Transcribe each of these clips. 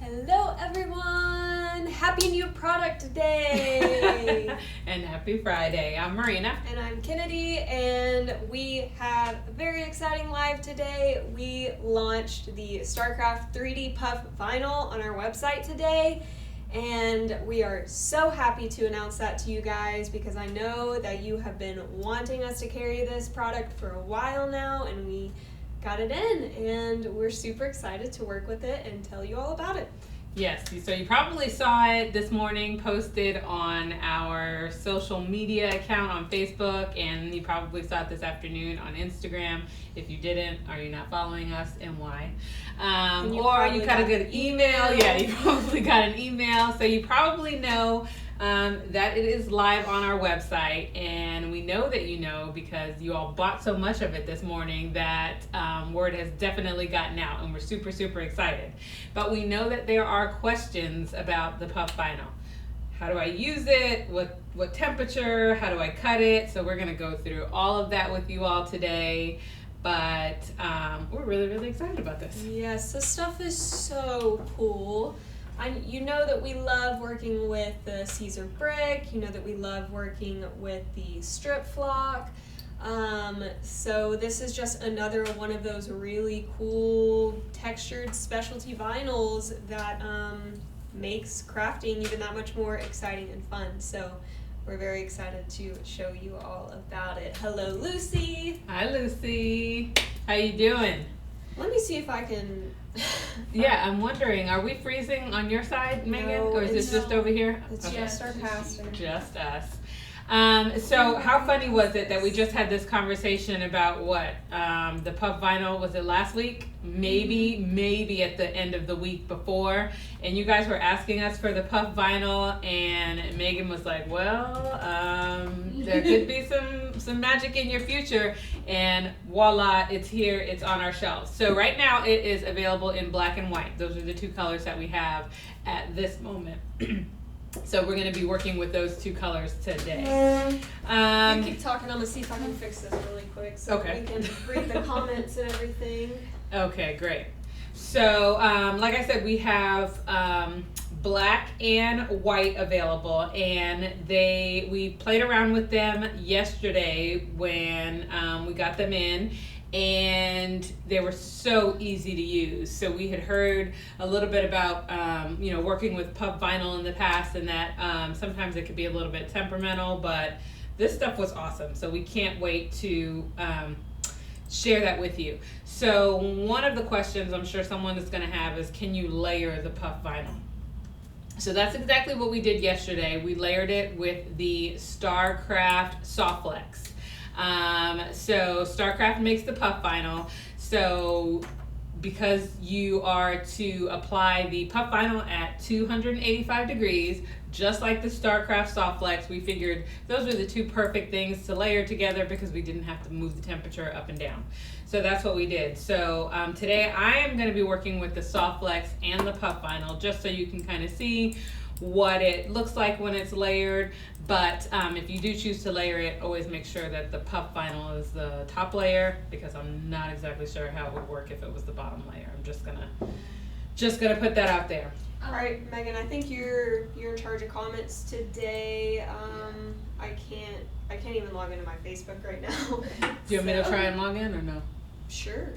Hello everyone! Happy new product day! And happy Friday. I'm Marina. And I'm Kennedy, and we have a very exciting live today. We launched the StarCraft 3D Puff vinyl on our website today, and we are so happy to announce that to you guys because I know that you have been wanting us to carry this product for a while now, and we got it in, and we're super excited to work with it and tell you all about it. Yes, so you probably saw it this morning posted on our social media account on Facebook, and you probably saw it this afternoon on Instagram. If you didn't, are you not following us, and why? Or you got a good email. Yeah, you probably got an email, so you probably know that it is live on our website, and we know that you know because you all bought so much of it this morning that word has definitely gotten out, and we're super, super excited. But we know that there are questions about the Puff vinyl. How do I use it? What temperature? How do I cut it? So we're going to go through all of that with you all today. But we're really, really excited about this. Yes, this stuff is so cool. You know that we love working with the Caesar brick. You know that we love working with the strip flock. So this is just another one of those really cool textured specialty vinyls that makes crafting even that much more exciting and fun. So we're very excited to show you all about it. Hello, Lucy. Hi, Lucy. How you doing? Let me see if I can... Yeah, I'm wondering, are we freezing on your side, Megan? Or is it just over here? It's just our pastor. Just us. So how funny was it that we just had this conversation about what? The Puff vinyl, was it last week? Maybe at the end of the week before. And you guys were asking us for the Puff vinyl, and Megan was like, well, there could be some magic in your future. And voila, it's here, it's on our shelves. So right now it is available in black and white. Those are the two colors that we have at this moment. So we're going to be working with those two colors today. You keep talking. I'm going to see if I can fix this really quick so okay. we can read the comments and everything. Okay, great. So like I said, we have black and white available, and we played around with them yesterday when we got them in. And they were so easy to use. So we had heard a little bit about, working with Puff vinyl in the past, and that sometimes it could be a little bit temperamental, but this stuff was awesome. So we can't wait to share that with you. So one of the questions I'm sure someone is going to have is, can you layer the Puff vinyl? So that's exactly what we did yesterday. We layered it with the StarCraft Softflex. So StarCraft makes the Puff vinyl. So because you are to apply the Puff vinyl at 285 degrees, just like the StarCraft Softflex, we figured those were the two perfect things to layer together because we didn't have to move the temperature up and down. So that's what we did. So today I am going to be working with the Softflex and the Puff vinyl just so you can kind of see what it looks like when it's layered. But if you do choose to layer it, always make sure that the Puff vinyl is the top layer, because I'm not exactly sure how it would work if it was the bottom layer. I'm just gonna put that out there. All right, Megan, I think you're in charge of comments today. I can't even log into my Facebook right now. Do you want me to try and log in or no? Sure.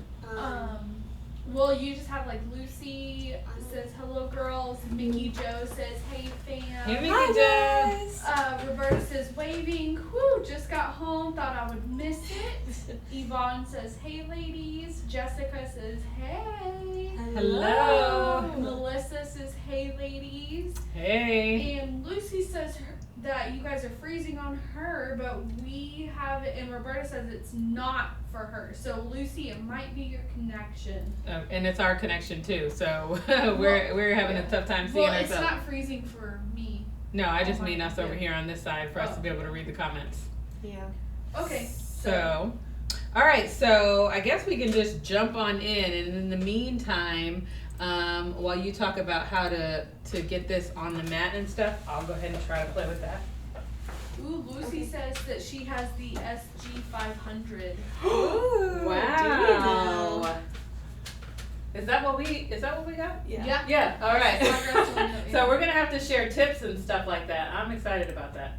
Well, you just have like Lucy says hello girls, Mickey Joe says hey fam. Hey Mickey Hi, Joe. guys. Roberta says waving, whoo, just got home, thought I would miss it. Yvonne says hey ladies. Jessica says hey. Hello. Melissa says hey ladies. Hey. And Lucy says that you guys are freezing on her, but we have it, and Roberta says it's not for her. So Lucy, it might be your connection. And it's our connection too, so we're having a tough time seeing ourselves. Well, it's not freezing for me. No, I just mean us over here on this side for us to be able to read the comments. Yeah. Okay. So, all right, so I guess we can just jump on in, and in the meantime, while you talk about how to get this on the mat and stuff, I'll go ahead and try to play with that. Ooh, Lucy says that she has the SG500. Ooh, Wow. Is that what we got? Yeah. Yeah, all right. StarCraft's one that we So have. we're gonna have to share tips and stuff like that. I'm excited about that.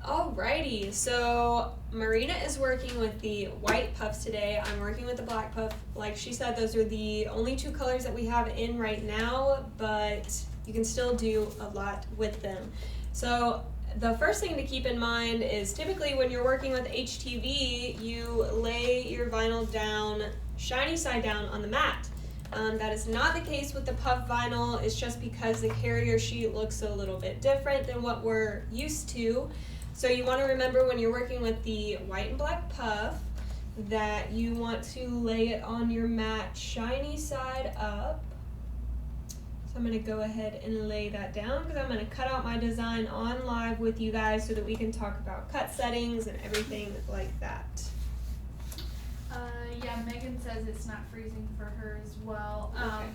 Alrighty, so Marina is working with the white puffs today. I'm working with the black puff. Like she said, those are the only two colors that we have in right now, but you can still do a lot with them. So the first thing to keep in mind is typically when you're working with HTV, you lay your vinyl down, shiny side down on the mat. That is not the case with the puff vinyl. It's just because the carrier sheet looks a little bit different than what we're used to. So you want to remember when you're working with the white and black puff that you want to lay it on your mat shiny side up. So I'm going to go ahead and lay that down because I'm going to cut out my design on live with you guys so that we can talk about cut settings and everything like that. Yeah, Megan says it's not freezing for her as well. Okay.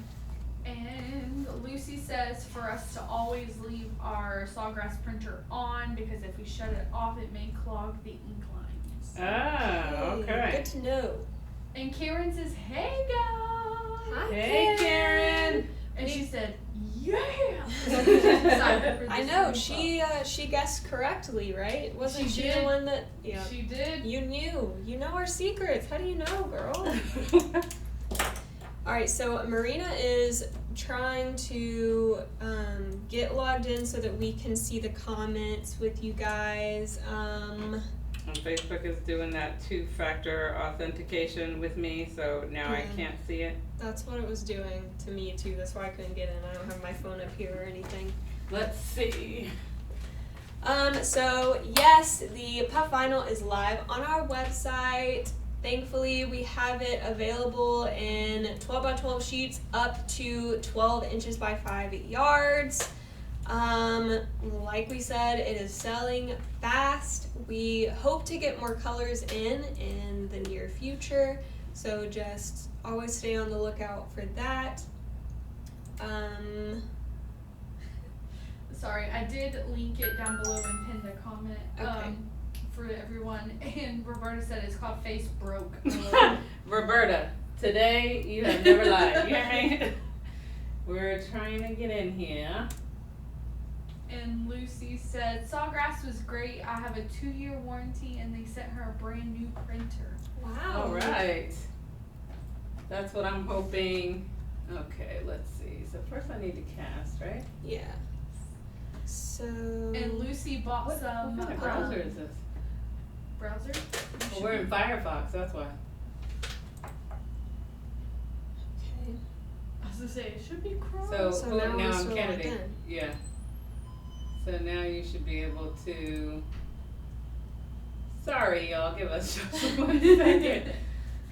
And Lucy says for us to always leave our Sawgrass printer on because if we shut it off, it may clog the ink lines. Oh, okay. Good to know. And Karen says, "Hey guys!" Hi, Hey, Karen. And she said, "Yeah." I know, she guessed correctly, right? Wasn't She she the did. one that, yeah. She did. You knew. You know our secrets. How do you know, girl? Alright, so Marina is trying to get logged in so that we can see the comments with you guys. And Facebook is doing that 2-factor authentication with me, so now I Yeah. can't see it. That's what it was doing to me too. That's why I couldn't get in. I don't have my phone up here or anything. Let's see. So yes, the puff vinyl is live on our website. Thankfully, we have it available in 12 by 12 sheets up to 12 inches by 5 yards. Like we said, it is selling fast. We hope to get more colors in the near future. So just always stay on the lookout for that. Sorry, I did link it down below and pinned a comment Okay. for everyone. And Roberta said it's called Face Broke. Roberta, today you have never lied. You hear me? We're trying to get in here. And Lucy said, Sawgrass was great. I have a 2-year warranty and they sent her a brand new printer. Wow. All right. That's what I'm hoping. Okay, let's see. So first I need to cast, right? Yeah. So. And Lucy bought What some kind of browser is this? browser. Well, we're in Firefox, that's why. Okay. I was gonna say it should be Chrome. So now now we're I'm still Kennedy. logged in. Yeah. So now you should be able to. Sorry, y'all. Give us just 1 second.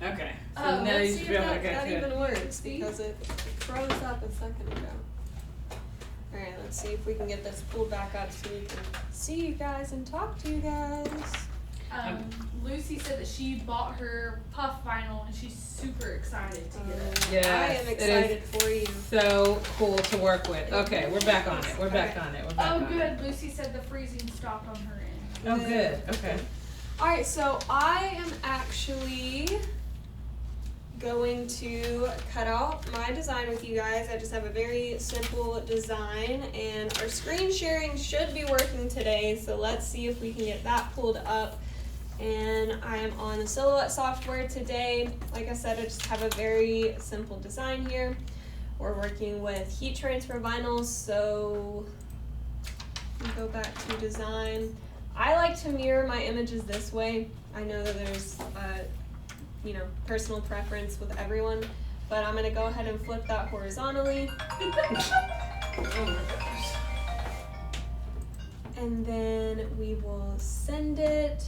Okay. So now Let's you see should if be able to that get to it. even works because it froze up a second ago. Alright, let's see if we can get this pulled back up so we can see you guys and talk to you guys. Lucy said that she bought her puff vinyl and she's super excited to get it. Yes, I am it excited for you. So cool to work with. Okay, we're back on it. We're back Okay. on it. We're back Oh, on it. good. Lucy said the freezing stopped on her end. Oh, good. Okay. Alright, so I am actually going to cut out my design with you guys. I just have a very simple design and our screen sharing should be working today, so let's see if we can get that pulled up. And I am on the Silhouette software today. Like I said, I just have a very simple design here. We're working with heat transfer vinyls, so go back to design. I like to mirror my images this way. I know that there's personal preference with everyone, but I'm gonna go ahead and flip that horizontally. And then we will send it.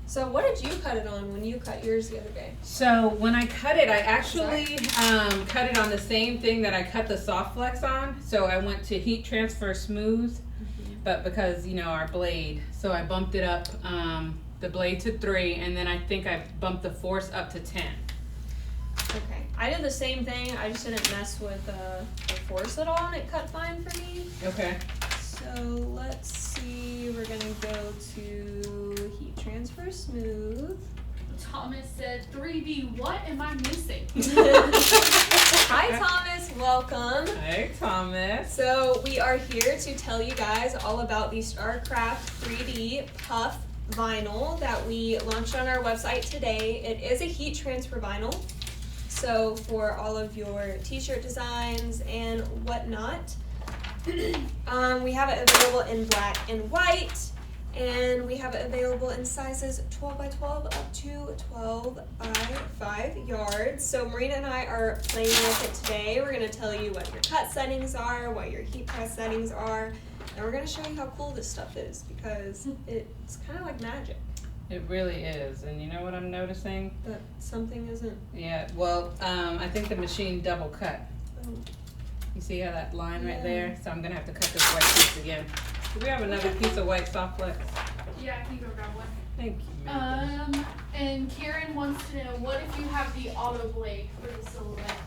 So what did you cut it on when you cut yours the other day? So when I cut it, I actually cut it on the same thing that I cut the soft flex on. So I went to heat transfer smooth, but because our blade, so I bumped it up the blade to 3, and then I think I bumped the force up to 10. Okay, I did the same thing. I just didn't mess with the force at all, and it cut fine for me. Okay. So let's see. We're gonna go to heat transfer smooth. Thomas said, 3D, what am I missing? Hi, Thomas. Welcome. Hey, Thomas. So we are here to tell you guys all about the StarCraft 3D Puff vinyl that we launched on our website today. It is a heat transfer vinyl, so for all of your t-shirt designs and whatnot. We have it available in black and white, and we have it available in sizes 12 by 12 up to 12 by 5 yards. So Marina and I are playing with it today. We're going to tell you what your cut settings are, what your heat press settings are, and we're going to show you how cool this stuff is because it's kind of like magic. It really is, and you know what I'm noticing? That something isn't. Yeah, well, I think the machine double cut. Oh. You see how that line right Yeah. there? So I'm gonna have to cut this white piece again. Do we have another piece of white soft flex? Yeah, I can go grab one. Thank you, Megan. And Karen wants to know, what if you have the auto blade for the silhouette?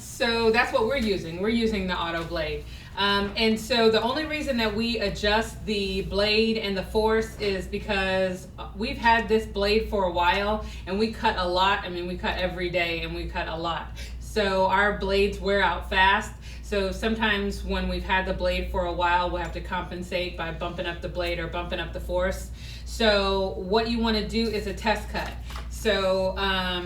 So that's what we're using. We're using the auto blade. And so the only reason that we adjust the blade and the force is because we've had this blade for a while and we cut a lot. I mean, we cut every day and we cut a lot. So our blades wear out fast. So sometimes when we've had the blade for a while, we'll have to compensate by bumping up the blade or bumping up the force. So what you want to do is a test cut. So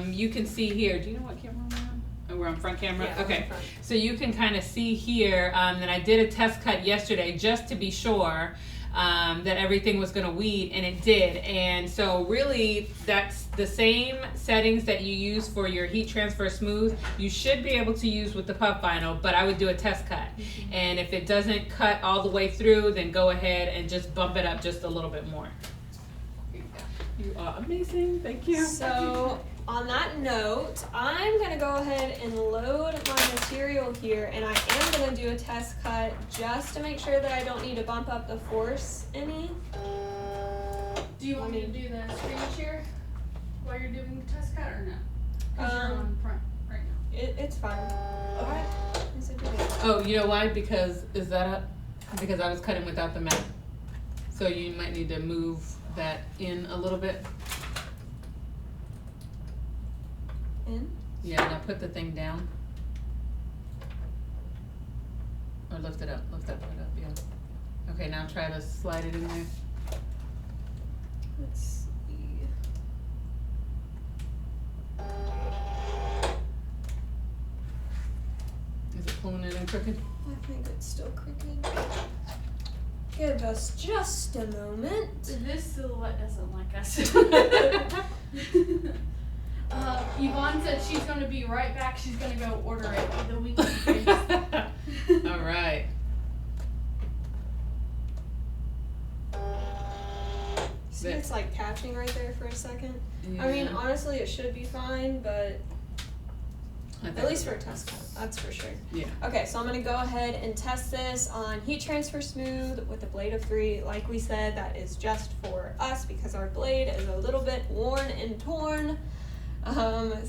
you can see here. Do you know what camera we're on? Oh, we're on front camera? Yeah, okay. front. So you can kind of see here that I did a test cut yesterday just to be sure that everything was going to weed, and it did. And so really that's the same settings that you use for your heat transfer smooth you should be able to use with the puff vinyl, but I would do a test cut. Mm-hmm. And if it doesn't cut all the way through, then go ahead and just bump it up just a little bit more. You are amazing. Thank you. So on that note, I'm going to go ahead and load my material here, and I am going to do a test cut just to make sure that I don't need to bump up the force any. Do you want me to do the screen share while you're doing the test cut or no? Because you're on front right now. It's fine. Okay. Is it doing? Oh, you know why? Because, is that up? Because I was cutting without the mat. So you might need to move that in a little bit. In? Yeah, now put the thing down. Or lift it up, put it up, yeah. Okay, now try to slide it in there. Let's see. Is it pulling it in crooked? I think it's still crooked. Give us just a moment. This silhouette doesn't like us. Yvonne said she's going to be right back. She's going to go order it with the weekly. All right. See, it's like catching right there for a second. Yeah. I mean, honestly, it should be fine, but at least for a test cut, that's for sure. Yeah. Okay, so I'm gonna go ahead and test this on heat transfer smooth with a blade of 3. Like we said, that is just for us because our blade is a little bit worn and torn.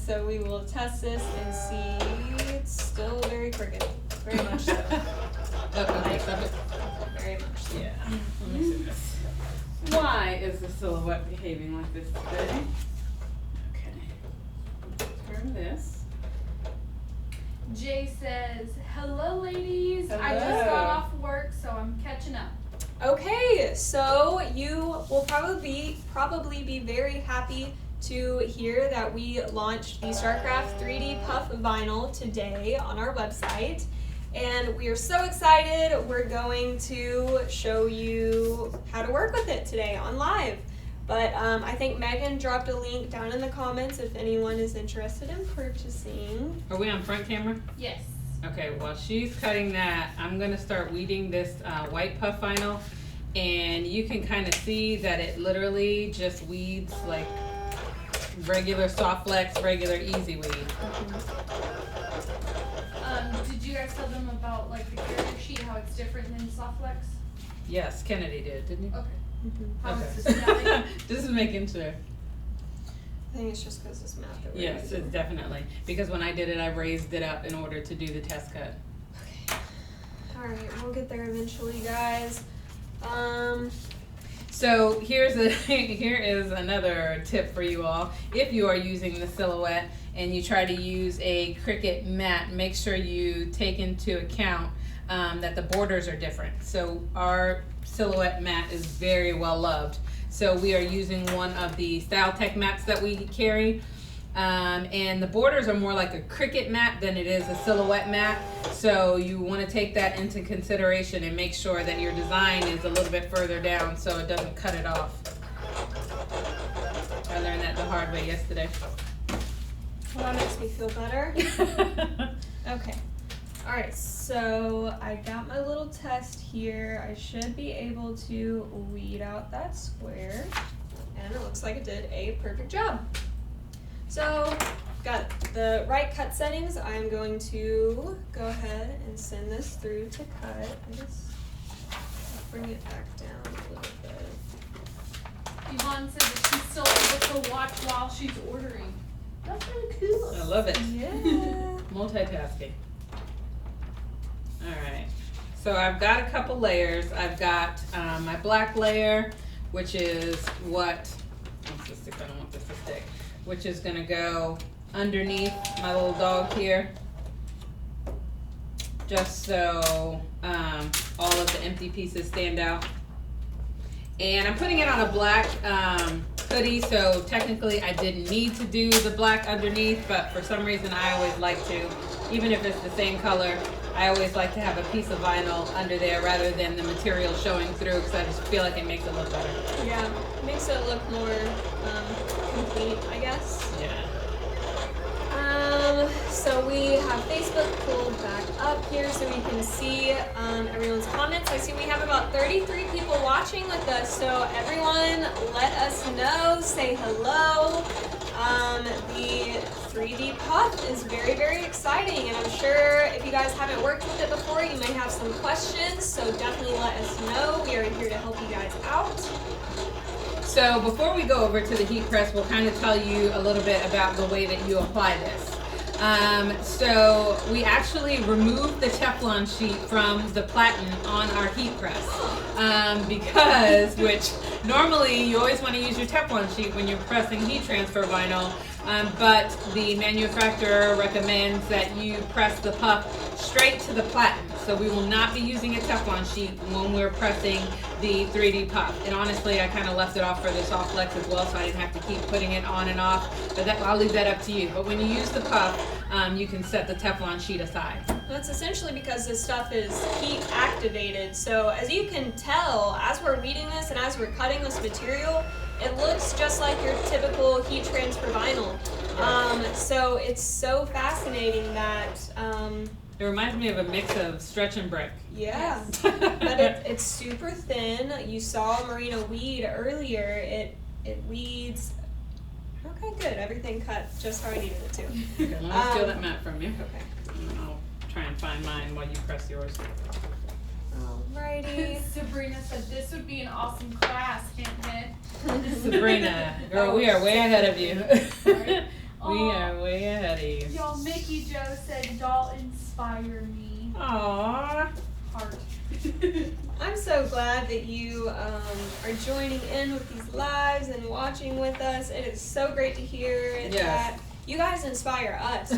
So we will test this and see. It's still very crooked, very much so. Okay, stop it. Very much so. Yeah. Let me see this. Why is the silhouette behaving like this today? Okay. Turn this. Jay says, hello ladies. Hello. I just got off work, so I'm catching up. Okay, so you will probably be very happy to hear that we launched the StarCraft 3D Puff vinyl today on our website. And we are so excited. We're going to show you how to work with it today on live. But I think Megan dropped a link down in the comments if anyone is interested in purchasing. Are we on front camera? Yes. Okay, while she's cutting that, I'm gonna start weeding this white puff vinyl, and you can kind of see that it literally just weeds like regular soft flex, regular easy weed. Did you guys tell them about like the character sheet, how it's different than Softflex? Yes, Kennedy did, didn't he? Okay. How Okay. is this spelling? Just making sure. I think it's just because it's math that we're Yes, using. it's definitely. Because when I did it, I raised it up in order to do the test cut. Okay. Alright, we'll get there eventually, guys. So here is another tip for you all. If you are using the silhouette and you try to use a Cricut mat, make sure you take into account that the borders are different. So our silhouette mat is very well loved. So we are using one of the Style Tech mats that we carry. And the borders are more like a Cricut mat than it is a silhouette mat. So you want to take that into consideration and make sure that your design is a little bit further down so it doesn't cut it off. I learned that the hard way yesterday. Well, that makes me feel better. Okay. Alright, so I got my little test here. I should be able to weed out that square. And it looks like it did a perfect job. So, got the right cut settings. I'm going to go ahead and send this through to cut. I just bring it back down a little bit. Yvonne said that she's still able to watch while she's ordering. That's really cool. I love it. Yeah. Multitasking. Alright, so I've got a couple layers. I've got my black layer, which is what, let's just stick, I don't want this to stick, which is gonna go underneath my little dog here, just so all of the empty pieces stand out. And I'm putting it on a black hoodie, so technically I didn't need to do the black underneath, but for some reason I always like to, even if it's the same color, I always like to have a piece of vinyl under there rather than the material showing through, because I just feel like it makes it look better. Yeah, it makes it look more complete, I guess. Yeah. So we have Facebook pulled back up here so we can see everyone's comments. I see we have about 33 people watching with us, so everyone let us know, say hello. The 3D Puff is very, very exciting, and I'm sure if you guys haven't worked with it before, you may have some questions, so definitely let us know. We are here to help you guys out. So before we go over to the heat press, we'll kind of tell you a little bit about the way that you apply this. So we actually removed the Teflon sheet from the platen on our heat press because, which normally you always want to use your Teflon sheet when you're pressing heat transfer vinyl, but the manufacturer recommends that you press the puff straight to the platen. So we will not be using a Teflon sheet when we're pressing the 3D Puff. And honestly, I kind of left it off for the soft flex as well, so I didn't have to keep putting it on and off. But I'll leave that up to you. But when you use the puff, you can set the Teflon sheet aside. That's essentially because this stuff is heat activated. So as you can tell, as we're reading this and as we're cutting this material, it looks just like your typical heat transfer vinyl. So it's so fascinating that it reminds me of a mix of stretch and brick. yeah, but it's super thin. You saw Marina weed earlier. It weeds. Okay, good. Everything cut just how I needed it to. Okay, let me steal that mat from you. Okay. And I'll try and find mine while you press yours. Alrighty. Sabrina said this would be an awesome class, hint hint. Sabrina, girl, we are way ahead of you. We Aw. are way ahead of you. Y'all, Mickey Joe said y'all inspire me. Aww. Heart. I'm so glad that you are joining in with these lives and watching with us. It is so great to hear that you guys inspire us.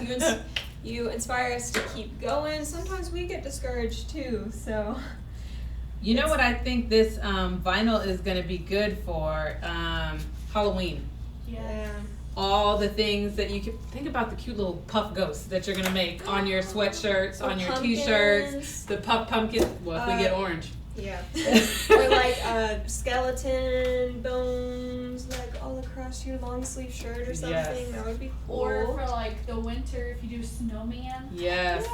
You inspire us to keep going. Sometimes we get discouraged too, so. You know what I think this vinyl is going to be good for? Halloween. Yeah. All the things that you can think about, the cute little puff ghosts that you're going to make on your sweatshirts, on your t-shirts, the puff pumpkin. Well, if we get orange. Yeah. Or like skeleton bones like all across your long sleeve shirt or something. Yes. That would be cool. Or for like the winter, if you do snowman. Yes,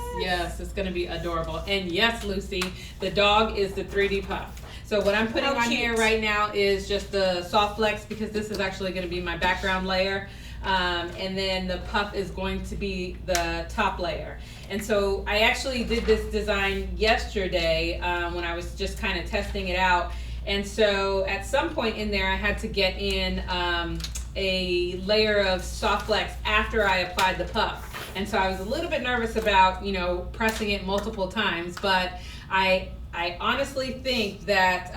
it's going to be adorable. And yes, Lucy, the dog is the 3D Puff. So what I'm putting on here right now is just the soft flex, because this is actually going to be my background layer. And then the puff is going to be the top layer. And so I actually did this design yesterday when I was just kind of testing it out. And so at some point in there I had to get in a layer of soft flex after I applied the puff. And so I was a little bit nervous about, you know, pressing it multiple times, but I honestly think that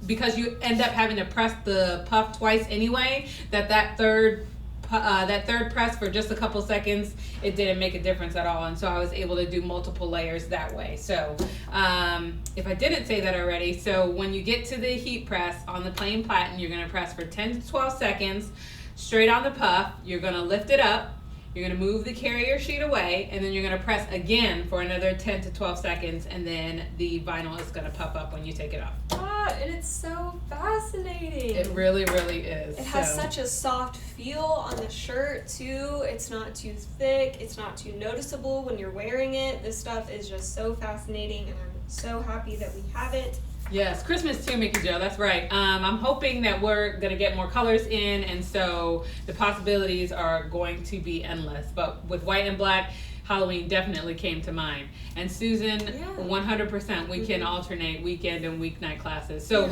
because you end up having to press the puff twice anyway, that third press for just a couple seconds, it didn't make a difference at all, and so I was able to do multiple layers that way. So if I didn't say that already, so when you get to the heat press on the plain platen, you're going to press for 10 to 12 seconds straight on the puff. You're going to lift it up, you're going to move the carrier sheet away, and then you're going to press again for another 10 to 12 seconds, and then the vinyl is going to puff up when you take it off. And it's so fascinating. It really, really is. It has such a soft feel on the shirt too. It's not too thick. It's not too noticeable when you're wearing it. This stuff is just so fascinating, and I'm so happy that we have it. Yes, Christmas too, Mickey Joe. That's right. I'm hoping that we're gonna get more colors in, and so the possibilities are going to be endless. But with white and black, Halloween definitely came to mind. And Susan, 100%, we can alternate weekend and weeknight classes. So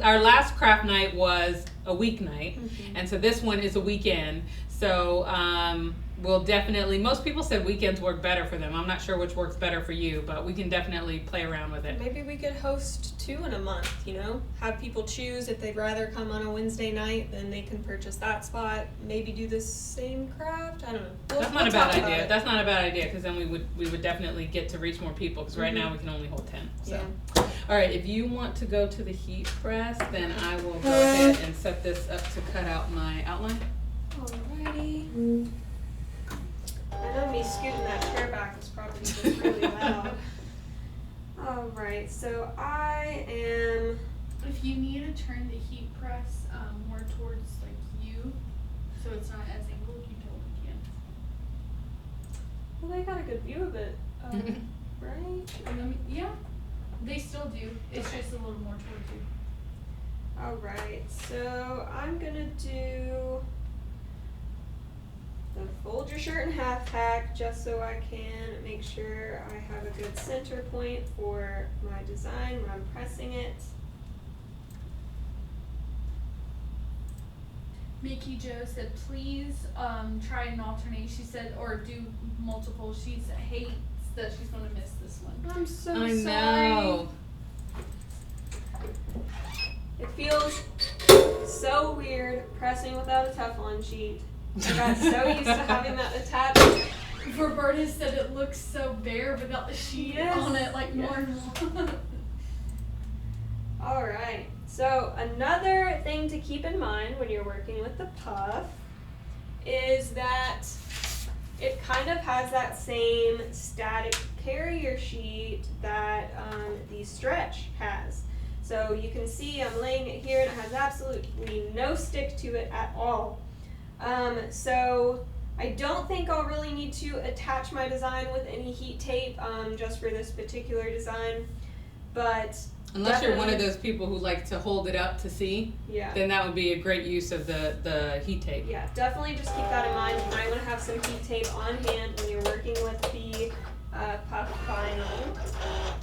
our last craft night was a weeknight, and so this one is a weekend. So we'll definitely, most people said weekends work better for them. I'm not sure which works better for you, but we can definitely play around with it. Maybe we could host 2 in a month, have people choose if they'd rather come on a Wednesday night, then they can purchase that spot, maybe do the same craft. I don't know. That's not a bad idea. That's not a bad idea, because then we would definitely get to reach more people, because right now we can only hold 10. So. Yeah. All right, if you want to go to the heat press, then I will go ahead and set this up to cut out my outline. Alrighty. I know me scooting that chair back was probably just really loud. Alright, so I am... If you need to turn the heat press more towards like you, so it's not as angled, you totally can. Well, they got a good view of it, right? Yeah, they still do. It's just a little more towards you. Alright, so I'm gonna do the fold your shirt in half tack, just so I can make sure I have a good center point for my design when I'm pressing it. Mickey Joe said, please try and alternate. She said, or do multiple. She hates that she's going to miss this one. I'm so I sorry. know. It feels so weird pressing without a Teflon sheet. I got so used to having that attached. Roberta said it looks so bare without the sheet on it, like normal. Alright, so another thing to keep in mind when you're working with the puff is that it kind of has that same static carrier sheet that the stretch has. So you can see I'm laying it here and it has absolutely no stick to it at all. So I don't think I'll really need to attach my design with any heat tape just for this particular design, but unless you're one of those people who like to hold it up to see, then that would be a great use of the heat tape. Yeah, definitely just keep that in mind. You might want to have some heat tape on hand when you're working with the puff vinyl,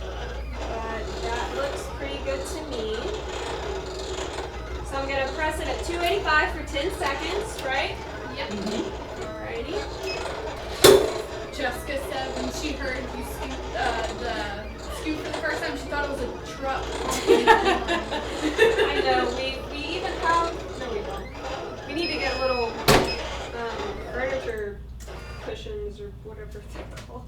but that looks pretty good to me. So I'm going to press it at 285 for 10 seconds, right? Yep. Alrighty. Jessica said when she heard you scoop the scoop for the first time, she thought it was a truck. I know, we even have, no we don't. We need to get little furniture cushions or whatever they're called.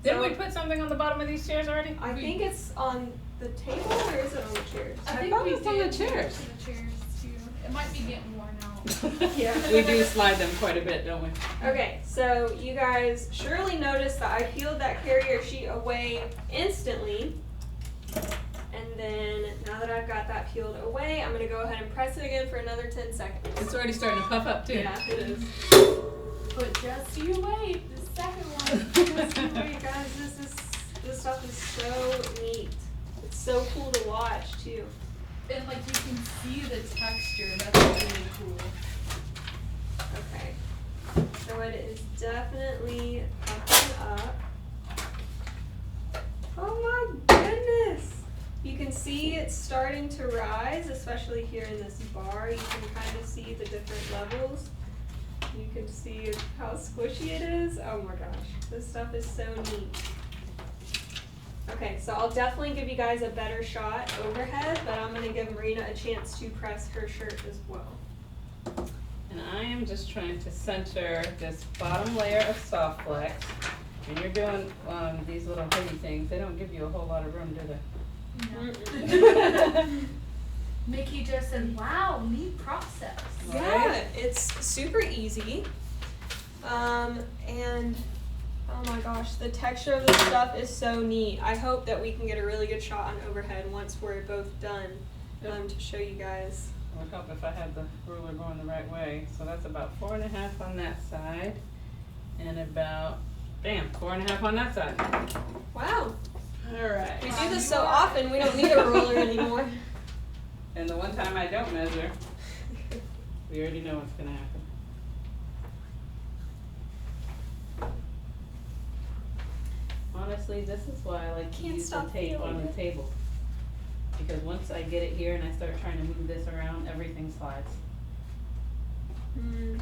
Didn't we put something on the bottom of these chairs already? I think it's on the table, or is it on the chairs? I think thought we it was on the did chairs. The chairs too. It might be getting worn out. Yeah. We do slide them quite a bit, don't we? Okay, so you guys surely noticed that I peeled that carrier sheet away instantly. And then, now that I've got that peeled away, I'm going to go ahead and press it again for another 10 seconds. It's already starting to puff up too. Yeah, it is. But just you wait, the second one. Just you wait, guys, this stuff is so neat. It's so cool to watch, too. And like you can see the texture, that's really cool. Okay, so it is definitely puffing up. Oh my goodness! You can see it's starting to rise, especially here in this bar. You can kind of see the different levels. You can see how squishy it is. Oh my gosh, this stuff is so neat. Okay, so I'll definitely give you guys a better shot overhead, but I'm gonna give Marina a chance to press her shirt as well. And I am just trying to center this bottom layer of soft flex. And you're doing these little hoodie things. They don't give you a whole lot of room, do they? No. Mickey just said, wow, neat process. Yeah, Right. it's super easy. And oh my gosh, the texture of this stuff is so neat. I hope that we can get a really good shot on overhead once we're both done to show you guys. I would help if I had the ruler going the right way. So that's about 4.5 on that side. And about, 4.5 on that side. Wow, Alright. we do this so often we don't need a ruler anymore. And the one time I don't measure, we already know what's gonna happen. Honestly, this is why I like to Can't use the stop tape feeling on the it. table. Because once I get it here and I start trying to move this around, everything slides. Mm.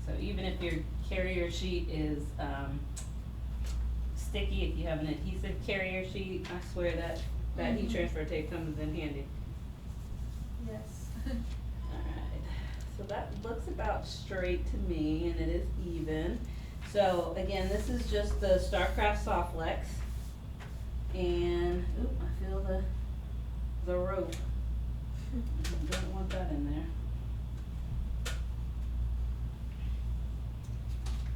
So even if your carrier sheet is sticky, if you have an adhesive carrier sheet, I swear that heat transfer tape comes in handy. Yes. Alright, so that looks about straight to me, and it is even. So again, this is just the StarCraft Soft Flex. And, oop, I feel the rope. I don't want that in there.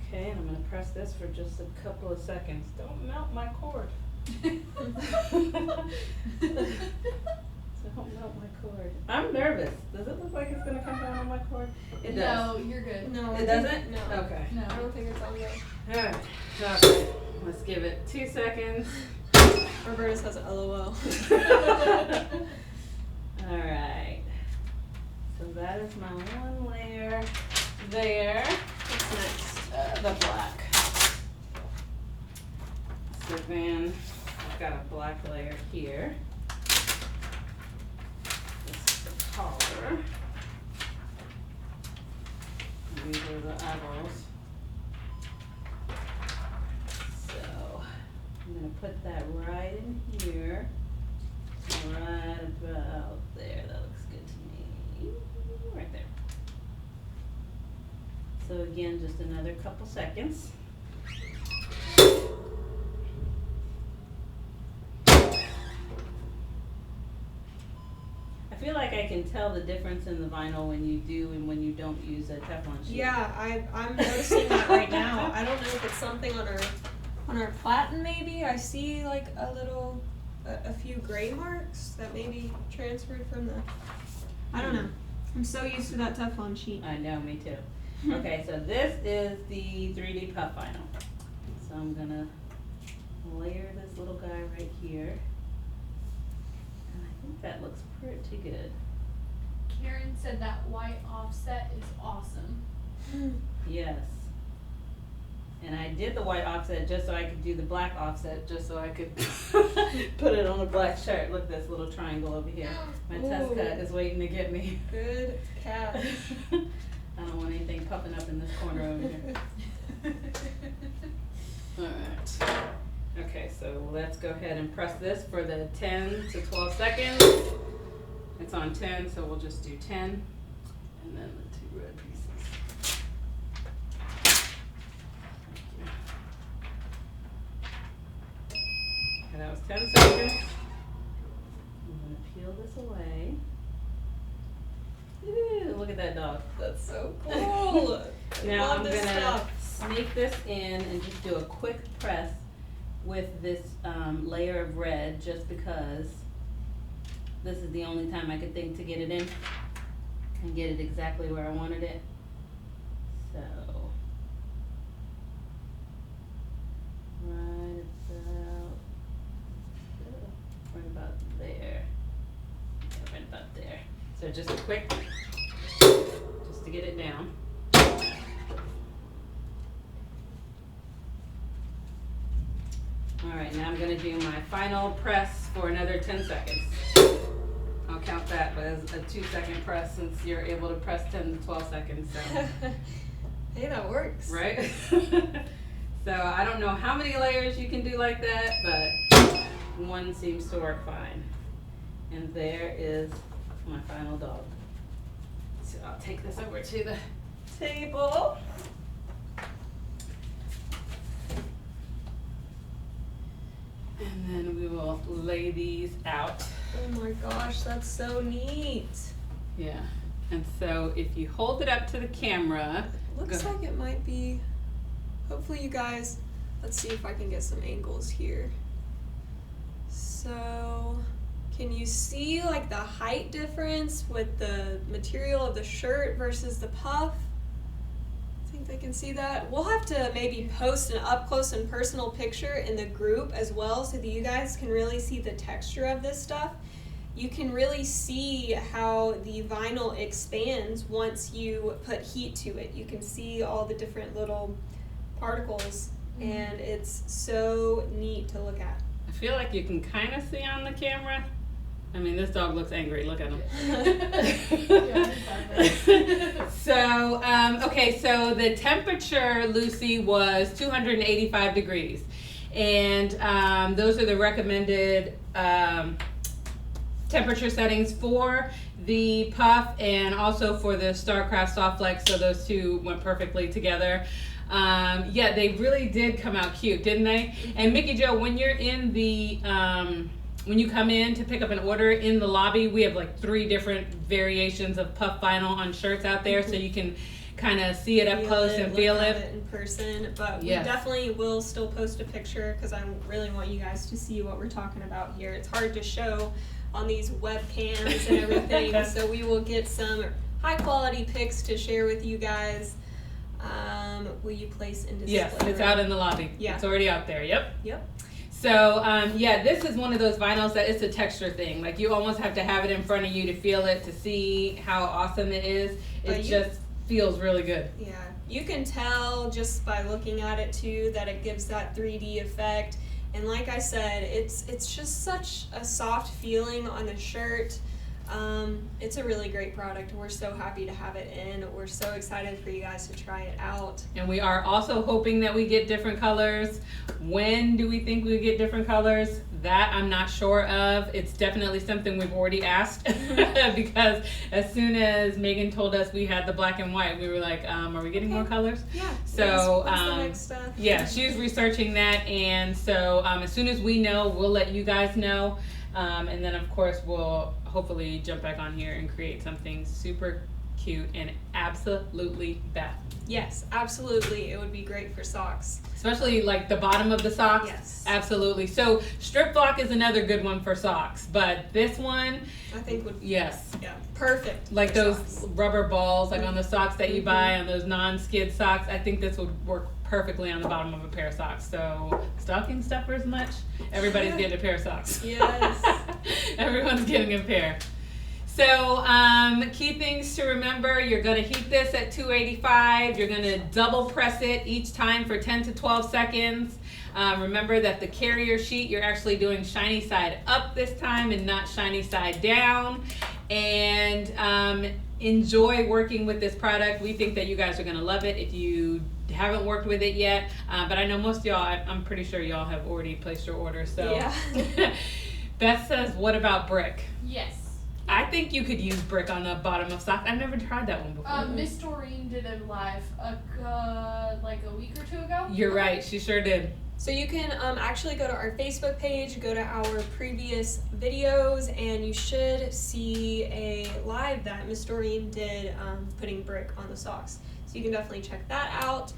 Okay, and I'm gonna press this for just a couple of seconds. Don't melt my cord. Don't melt my cord. I'm nervous. Does it look like it's gonna come down on my cord? It does. No, you're good. No, It doesn't? No. Okay. No. I don't think it's on there. Alright. Okay. Let's give it 2 seconds. Roberta says LOL. Alright. So that is my one layer there. What's next? The black. So then I've got a black layer here. This is the collar. These are the eyeballs. So I'm gonna put that right in here. Right about there. That looks good to me. Right there. So again, just another couple seconds. I feel like I can tell the difference in the vinyl when you do and when you don't use a Teflon sheet. Yeah, I'm noticing that right now. I don't know if it's something on our platen maybe. I see like a few gray marks that maybe transferred from the, I don't know. I'm so used to that Teflon sheet. I know, me too. Okay, so this is the 3D puff vinyl. So I'm gonna layer this little guy right here. And I think that looks pretty good. Karen said that white offset is awesome. Yes. And I did the white offset just so I could do the black offset, just so I could put it on a black shirt. Look, this little triangle over here. My test Ooh. cut is waiting to get me. Good catch. I don't want anything popping up in this corner over here. Alright. Okay, so let's go ahead and press this for the 10 to 12 seconds. It's on 10, so we'll just do 10. And then the 2 red pieces. Okay, that was 10 seconds. I'm gonna peel this away. Ooh, look at that dog. That's so cool. Now Love I'm this gonna stuff. sneak this in and just do a quick press with this layer of red, just because this is the only time I could think to get it in and get it exactly where I wanted it. So right about there. Yeah, right about there. So just a quick, just to get it down. Alright, now I'm going to do my final press for another 10 seconds. I'll count that as a 2-second press since you're able to press 10 to 12 seconds. So. Hey, that works. Right? So I don't know how many layers you can do like that, but one seems to work fine. And there is my final dog. So I'll take this over to the table. And then we will lay these out. Oh my gosh, that's so neat. Yeah. And so if you hold it up to the camera. Looks like it might be, hopefully you guys, let's see if I can get some angles here. So, can you see like the height difference with the material of the shirt versus the puff? I think they can see that. We'll have to maybe post an up close and personal picture in the group as well so that you guys can really see the texture of this stuff. You can really see how the vinyl expands once you put heat to it. You can see all the different little particles, and it's so neat to look at. I feel like you can kind of see on the camera. I mean, this dog looks angry. Look at him. So, okay, so the temperature, Lucy, was 285 degrees. And those are the recommended temperature settings for the puff and also for the StarCraft Soft Flex, so those two went perfectly together. Yeah, they really did come out cute, didn't they? And Mickey Jo, when you're in the when you come in to pick up an order in the lobby, we have like 3 different variations of puff vinyl on shirts out there, so you can kind of see it up close and feel it in person. But Yes. we definitely will still post a picture because I really want you guys to see what we're talking about here. It's hard to show on these webcams and everything, so we will get some high quality pics to share with you guys. Will you place in display? Yes, it's out in the lobby. Yeah. It's already out there. Yep. Yep. So, yeah, this is one of those vinyls that it's a texture thing. Like, you almost have to have it in front of you to feel it, to see how awesome it is. It just feels really good. Yeah, you can tell just by looking at it too that it gives that 3D effect. And like I said, it's just such a soft feeling on the shirt. It's a really great product. We're so happy to have it in. We're so excited for you guys to try it out. And we are also hoping that we get different colors. When do we think we get different colors? That I'm not sure of. It's definitely something we've already asked because as soon as Megan told us we had the black and white, we were like, are we getting more colors? Yeah. So, what's the next stuff? Yeah, she's researching that, and so as soon as we know, we'll let you guys know. And then of course we'll hopefully jump back on here and create something super cute and absolutely bath. Yes, absolutely. It would be great for socks. Especially like the bottom of the socks. Yes. Absolutely. So strip block is another good one for socks, but this one, I think would yes. Yeah, perfect. Like for those socks. rubber balls, like on the socks that you buy, on those non-skid socks. I think this would work perfectly on the bottom of a pair of socks. So stocking stuffers much? Everybody's getting a pair of socks. Yes. Everyone's getting a pair. So key things to remember, you're going to heat this at 285. You're going to double press it each time for 10 to 12 seconds. Remember that the carrier sheet, you're actually doing shiny side up this time and not shiny side down. And enjoy working with this product. We think that you guys are going to love it if you haven't worked with it yet. But I know most of y'all, I'm pretty sure y'all have already placed your order. So Yeah. Beth says, what about brick? Yes. I think you could use brick on the bottom of socks. I've never tried that one before. Miss Doreen did it live like a week or 2 ago. You're right, she sure did. So you can actually go to our Facebook page, go to our previous videos, and you should see a live that Miss Doreen did putting brick on the socks. So you can definitely check that out.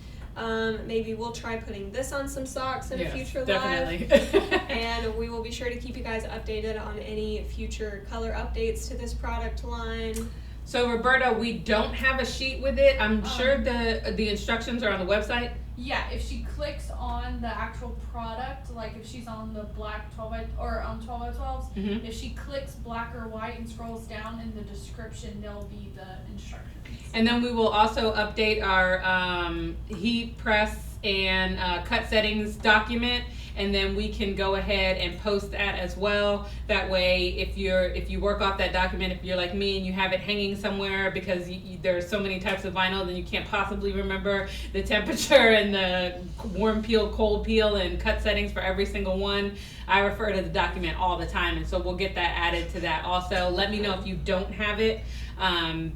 Maybe we'll try putting this on some socks in a future definitely. live. And we will be sure to keep you guys updated on any future color updates to this product line. So Roberta, we don't have a sheet with it. I'm sure the instructions are on the website. Yeah, if she clicks on the actual product, like if she's on the black 12x or on 12x12s, if she clicks black or white and scrolls down in the description, there'll be the instructions. And then we will also update our heat press and cut settings document, and then we can go ahead and post that as well. That way, if you work off that document, if you're like me and you have it hanging somewhere because there's so many types of vinyl, then you can't possibly remember the temperature and the warm peel, cold peel, and cut settings for every single one. I refer to the document all the time, and so we'll get that added to that also. Let me know if you don't have it,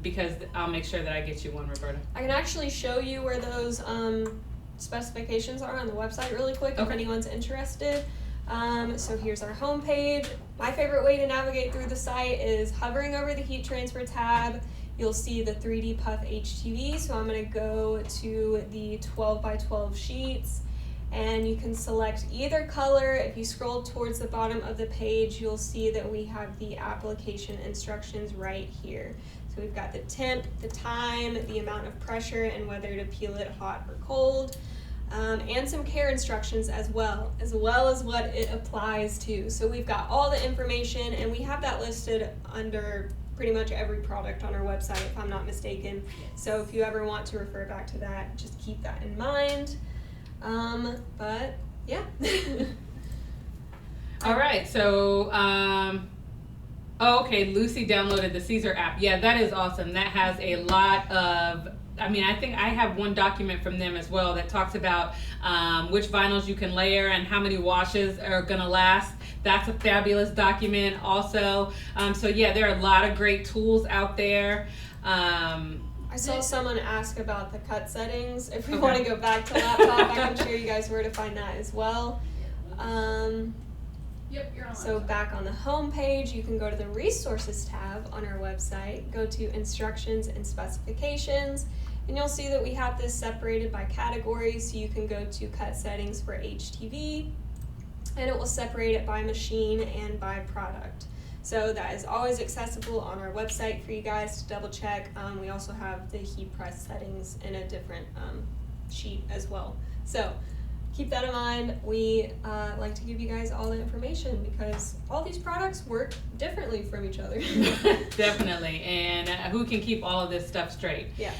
because I'll make sure that I get you one, Roberta. I can actually show you where those specifications are on the website really quick if anyone's interested. So here's our home page. My favorite way to navigate through the site is hovering over the heat transfer tab. You'll see the 3D Puff HTV, so I'm going to go to the 12 by 12 sheets, and you can select either color. If you scroll towards the bottom of the page, you'll see that we have the application instructions right here. So we've got the temp, the time, the amount of pressure, and whether to peel it hot or cold, and some care instructions as well as what it applies to. So we've got all the information, and we have that listed under pretty much every product on our website, if I'm not mistaken. So if you ever want to refer back to that, just keep that in mind. But yeah. All right, so okay, Lucy downloaded the Caesar app. Yeah, that is awesome. That has a lot of, I think I have one document from them as well that talks about which vinyls you can layer and how many washes are gonna last. That's a fabulous document also. So yeah, there are a lot of great tools out there. I saw someone ask about the cut settings. If we want to go back to laptop, I can show you guys where to find that as well. Yep, you're on. So back on the home page, you can go to the resources tab on our website, go to instructions and specifications, and you'll see that we have this separated by categories. So you can go to cut settings for HTV, and it will separate it by machine and by product. So that is always accessible on our website for you guys to double check. We also have the heat press settings in a different sheet as well. So keep that in mind. We like to give you guys all the information because all these products work differently from each other. Definitely, and who can keep all of this stuff straight? Yeah.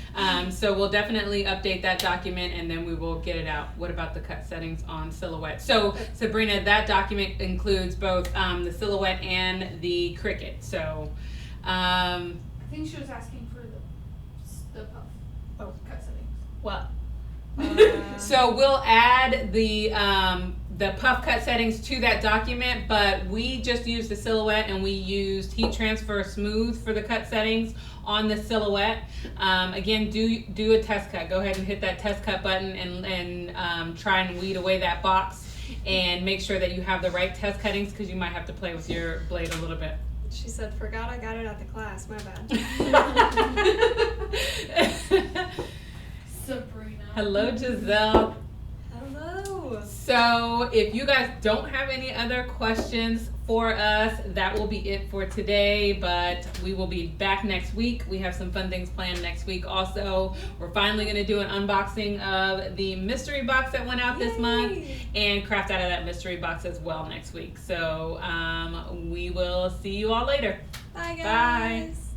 So we'll definitely update that document, and then we will get it out. What about the cut settings on Silhouette? So Sabrina, that document includes both the Silhouette and the Cricut. So I think she was asking for the Puff cut settings. What? So we'll add the Puff cut settings to that document, but we just used the Silhouette and we used Heat Transfer Smooth for the cut settings on the Silhouette. Again, do a test cut. Go ahead and hit that test cut button and try and weed away that box and make sure that you have the right test cuttings, because you might have to play with your blade a little bit. She said, forgot I got it at the class, my bad. Sabrina. Hello, Giselle. Hello. So if you guys don't have any other questions for us, that will be it for today, but we will be back next week. We have some fun things planned next week also. We're finally going to do an unboxing of the mystery box that went out this month and craft out of that mystery box as well next week. So we will see you all later. Bye, guys. Bye.